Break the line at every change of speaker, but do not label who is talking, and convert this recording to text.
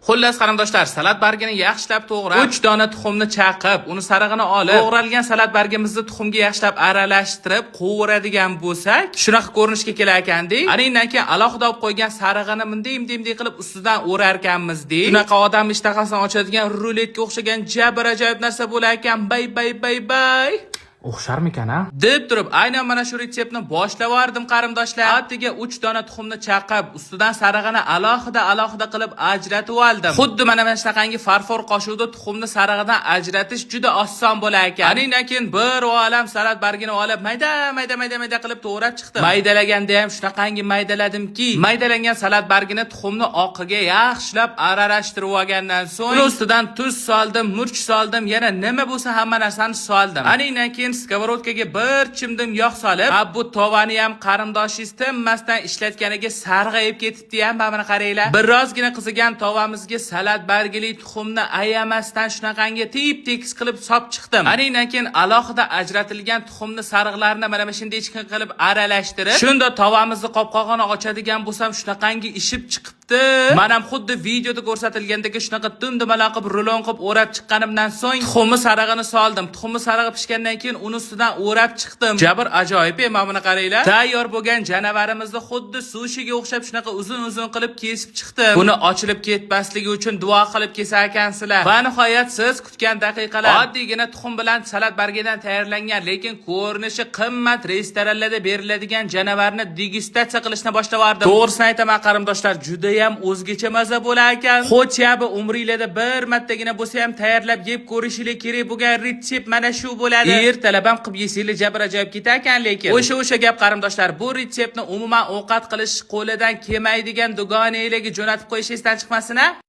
Xullas qarindoshlar, salat bargini yaxshilab to'g'rab, 3 dona tuxumni chaqib, uni sarig'ini olib, to'g'ralgan salat bargimizni tuxumga yaxshilab aralashtirib qovuradigan bo'lsak, shunaqa ko'rinishga kelar ekanda. Anindan keyin alohida olib qo'ygan sarig'ini munday qilib ustidan o'rar ekanmiz-da. Shunaqa odam ishtahasini ochadigan ruletga o'xshagan jabr ajoyib narsa bo'lar ekan. Bay.
O'xsharmikan a?
Deb turib, aynan mana shu retseptni boshlavardim qarindoshlar. Attiga 3 dona tuxumni chaqib, ustidan sarig'ini alohida qilib ajratib oldim. Xuddi mana shunaqangi farfor qoshiqda tuxumni sarig'idan ajratish juda oson bo'lar ekan. Anindan keyin bir olam salat bargini olib, mayda qilib to'g'rab chiqdim. Maydalaganda ham shunaqangi maydaladimki, maydalangan salat bargini tuxumni oqiga yaxshilab aralashtirib olgandan so'ng, ustidan tuz soldim, murch soldim, yana nima bo'lsa hamma narsani soldim. Anindan keyin skavorotkaga bir chimdim yog' solib, bu tovani ham qarindoshingiz tinmasdan ishlatganiga sarg'ayib ketibdi ham, mana qaranglar. Birozgina qizigan tovamizga salat bargili tuxumni ayamasdan shunaqangi tep-tekis qilib sop chiqdim. Anindan keyin alohida ajratilgan tuxumni sarig'larini mana shunday qilib aralashtirib, shunda tovamizni qopqog'ini ochadigan bo'lsam, shunaqangi ishib chiqib mana xuddi videoda ko'rsatilgandek shunaqa dumdumalaq qilib rulon qilib o'rab chiqqanimdan so'ng tuxumni sarig'ini soldim. Tuxumni sarig'i pishgandan keyin uni ustidan o'rab chiqdim. Jabr ajoyib, mana buni qaranglar. Tayyor bo'lgan janavarimizni xuddi sushiga o'xshab shunaqa uzun qilib kesib chiqdim. Buni ochilib ketmasligi uchun duo qilib kesar ekansizlar. Va nihoyat siz kutgan daqiqalar oddiygina tuxum bilan salat bargidan tayyorlangan, lekin ko'rinishi qimmat restoranlarda beriladigan janavarni degustatsiya qilishni boshlavardim. To'g'risini aytaman qarindoshlar, juda ham o'zgacha maza bo'lar ekan. Xo'jabi umringlarda bir martagina bo'lsa ham tayyorlab yeb ko'rishingiz kerak bo'lgan retsept mana shu bo'ladi. Ertalab ham qilib yesanglar jabr ajoyib ketar ekan, lekin o'sha gap qarindoshlar, bu retseptni umuman ovqat qilish qo'lidan kelmaydigan dugonanglarga jo'natib qo'yish esdan chiqmasin a.